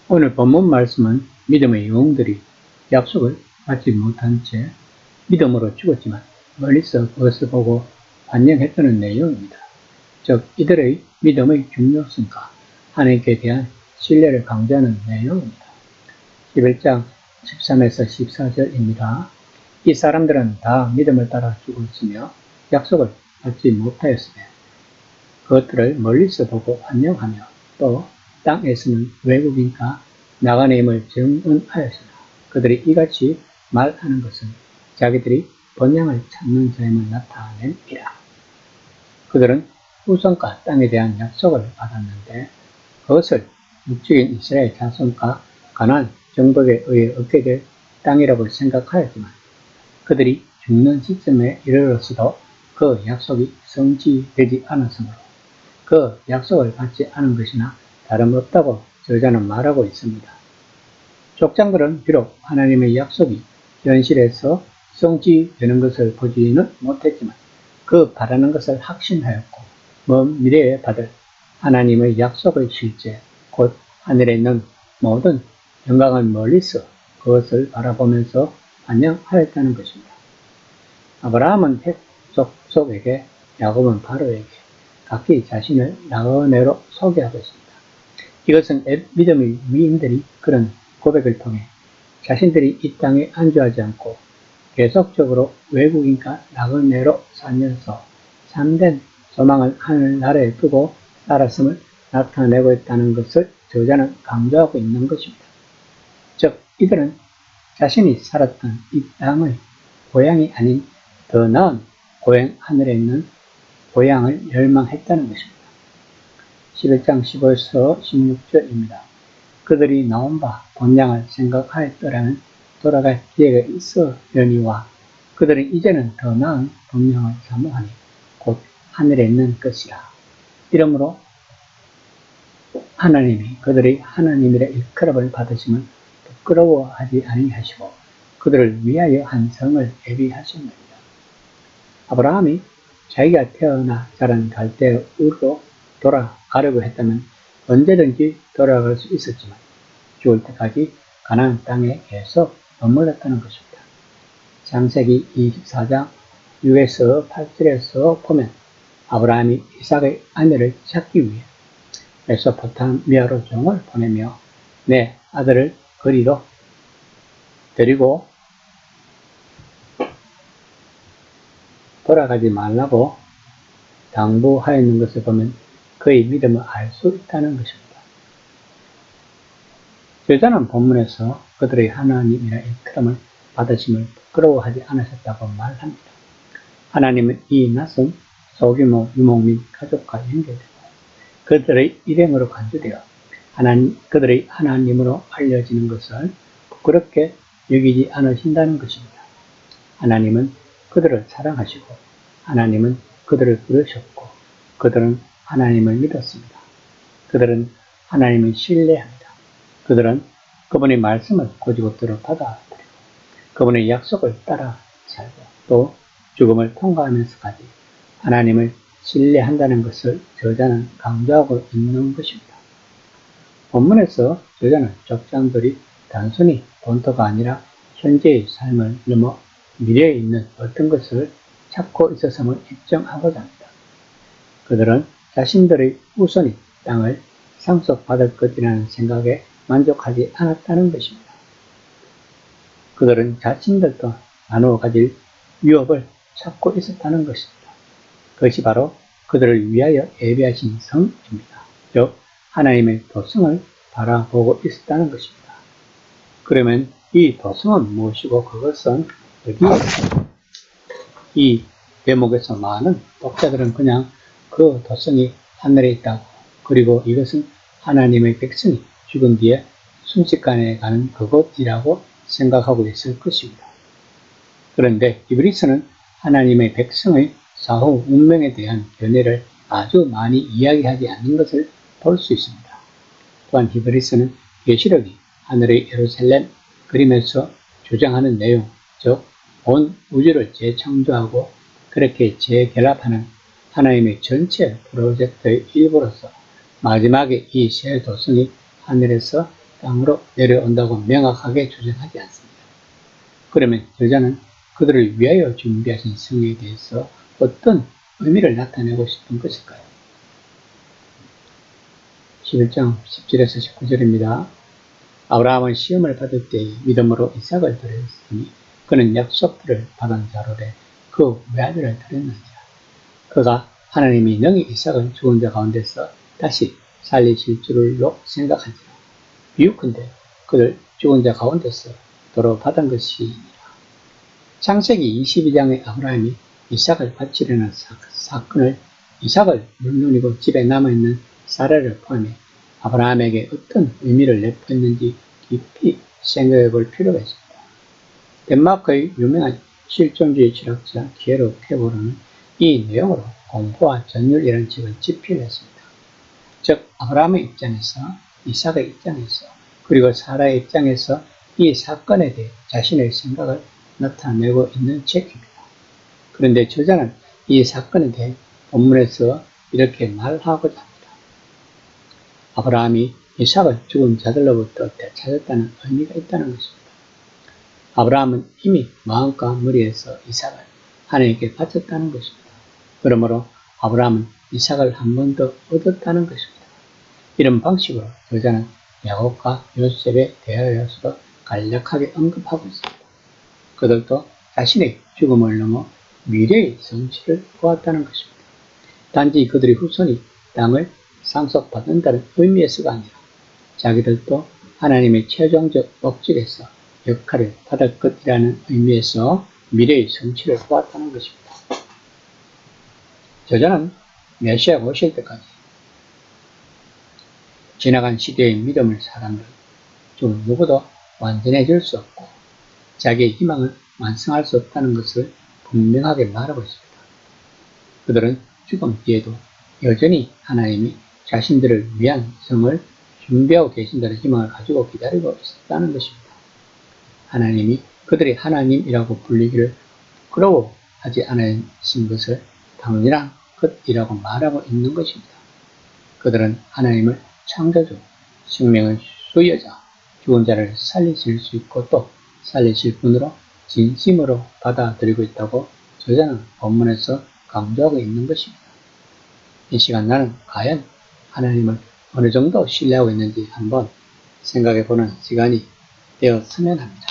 오늘 본문 말씀은 믿음의 영웅들이 약속을 받지 못한 채 믿음으로 죽었지만 멀리서 그것을 보고 환영했다는 내용입니다. 즉 이들의 믿음의 중요성과 하나님께 대한 신뢰를 강조하는 내용입니다. 11장 13에서 14절입니다. 이 사람들은 다 믿음을 따라 죽었으며 약속을 받지 못하였으며 그것들을 멀리서 보고 환영하며 또 땅에서는 외국인과 나그네임을 증언하였으나 그들이 이같이 말하는 것은 자기들이 번영을 찾는 자임을 나타내니라. 그들은 후손과 땅에 대한 약속을 받았는데 그것을 육적인 이스라엘 자손과 가나안 정복에 의해 얻게 될 땅이라고 생각하였지만 그들이 죽는 시점에 이르렀어도 그 약속이 성취되지 않았으므로 그 약속을 받지 않은 것이나 다름없다고 저자는 말하고 있습니다. 족장들은 비록 하나님의 약속이 현실에서 성취되는 것을 보지는 못했지만 그 바라는 것을 확신하였고 먼 미래에 받을 하나님의 약속의 실제 곧 하늘에 있는 모든 영광을 멀리서 그것을 바라보면서 환영하였다는 것입니다. 아브라함은 족속에게 야곱은 바로에게 각기 자신을 나그네로 소개하고 있습니다. 이것은 믿음의 위인들이 그런 고백을 통해 자신들이 이 땅에 안주하지 않고 계속적으로 외국인과 나그네로 살면서 참된 소망을 하늘나라에 두고 살았음을 나타내고 있다는 것을 저자는 강조하고 있는 것입니다. 즉 이들은 자신이 살았던 이 땅의 고향이 아닌 더 나은 고향 하늘에 있는 고향을 열망했다는 것입니다. 11장 15에서 16절입니다. 그들이 나온 바 본향을 생각하였더라면 돌아갈 기회가 있으려니와 그들은 이제는 더 나은 본향을 사모하니 곧 하늘에 있는 것이라. 이러므로 하나님이 그들의 하나님이라 일컬음을 받으심을 부끄러워하지 아니하시고 그들을 위하여 한 성을 예비하셨느니라. 아브라함이 자기가 태어나 자란 갈대우르로 돌아가려고 했다면 언제든지 돌아갈 수 있었지만 죽을 때까지 가나안 땅에 계속 머물렀다는 것입니다. 창세기 24장 6에서 8절에서 보면 아브라함이 이삭의 아내를 찾기 위해 메소포타미아로 종을 보내며 내 아들을 거리로 데리고 돌아가지 말라고 당부하였는 것을 보면 그의 믿음을 알 수 있다는 것입니다. 저자는 본문에서 그들의 하나님이라 일컬음을 받으심을 부끄러워하지 않으셨다고 말합니다. 하나님은 이 낯선 소규모 유목 및 가족과 연결되고 그들의 일행으로 간주되어 그들의 하나님으로 알려지는 것을 부끄럽게 여기지 않으신다는 것입니다. 하나님은 그들을 사랑하시고 하나님은 그들을 부르셨고 그들은 하나님을 믿었습니다. 그들은 하나님을 신뢰합니다. 그들은 그분의 말씀을 고지고대로 받아들이고 그분의 약속을 따라 살고 또 죽음을 통과하면서까지 하나님을 신뢰한다는 것을 저자는 강조하고 있는 것입니다. 본문에서 저자는 족장들이 단순히 본토가 아니라 현재의 삶을 넘어 미래에 있는 어떤 것을 찾고 있었음을 입증하고자 합니다. 그들은 자신들의 후손이 땅을 상속받을 것이라는 생각에 만족하지 않았다는 것입니다. 그들은 자신들도 나누어 가질 유업을 찾고 있었다는 것입니다. 그것이 바로 그들을 위하여 예비하신 성입니다. 즉 하나님의 도성을 바라보고 있었다는 것입니다. 그러면 이 도성은 무엇이고 그것은 어디에 이 대목에서 많은 독자들은 그냥 그 도성이 하늘에 있다고 그리고 이것은 하나님의 백성이 죽은 뒤에 순식간에 가는 그곳이라고 생각하고 있을 것입니다. 그런데 히브리서는 하나님의 백성의 사후 운명에 대한 견해를 아주 많이 이야기하지 않는 것을 볼 수 있습니다. 또한 히브리서는 계시록이 하늘의 예루살렘 그림에서 주장하는 내용, 즉 온 우주를 재창조하고 그렇게 재결합하는 하나님의 전체 프로젝트의 일부로서 마지막에 이 새 도성이 하늘에서 땅으로 내려온다고 명확하게 주장하지 않습니다. 그러면 저자는 그들을 위하여 준비하신 성에 대해서 어떤 의미를 나타내고 싶은 것일까요? 11장 17에서 19절입니다. 아브라함은 시험을 받을 때 믿음으로 이삭을 드렸으니 그는 약속들을 받은 자로되 그 외아들을 드렸느니라. 그가 하나님이 능히 이삭을 죽은 자 가운데서 다시 살리실 줄로 생각한지라. 비유컨대 그를 죽은 자 가운데서 도로 받은 것이니라. 창세기 22장의 아브라함이 이삭을 바치려는 사건을 이삭을 물론이고 집에 남아있는 사라를 포함해 아브라함에게 어떤 의미를 내포했는지 깊이 생각해 볼 필요가 있습니다. 덴마크의 유명한 실존주의 철학자 기에르 페보르는 이 내용으로 공포와 전율이라는 책을 집필했습니다. 즉 아브라함의 입장에서, 이삭의 입장에서, 그리고 사라의 입장에서 이 사건에 대해 자신의 생각을 나타내고 있는 책입니다. 그런데 저자는 이 사건에 대해 본문에서 이렇게 말하고자 합니다. 아브라함이 이삭을 죽은 자들로부터 되찾았다는 의미가 있다는 것입니다. 아브라함은 이미 마음과 머리에서 이삭을 하나님께 바쳤다는 것입니다. 그러므로 아브라함은 이삭을 한 번 더 얻었다는 것입니다. 이런 방식으로 저자는 야곱과 요셉에 대하여서도 간략하게 언급하고 있습니다. 그들도 자신의 죽음을 넘어 미래의 성취를 보았다는 것입니다. 단지 그들의 후손이 땅을 상속받는다는 의미에서가 아니라 자기들도 하나님의 최종적 목적에서 역할을 받을 것이라는 의미에서 미래의 성취를 보았다는 것입니다. 저자는 메시아가 오실 때까지 지나간 시대의 믿음을 사람들 중 누구도 완전해질 수 없고 자기의 희망을 완성할 수 없다는 것을 분명하게 말하고 있습니다. 그들은 죽음 뒤에도 여전히 하나님이 자신들을 위한 성을 준비하고 계신다는 희망을 가지고 기다리고 있었다는 것입니다. 하나님이 그들이 하나님이라고 불리기를 부끄러워하지 않으신 것을 당연한 것이라고 말하고 있는 것입니다. 그들은 하나님을 창조주, 생명의 수여자, 죽은 자를 살리실 수 있고 또 살리실 분으로 진심으로 받아들이고 있다고 저자는 본문에서 강조하고 있는 것입니다. 이 시간 나는 과연 하나님을 어느 정도 신뢰하고 있는지 한번 생각해 보는 시간이 되었으면 합니다.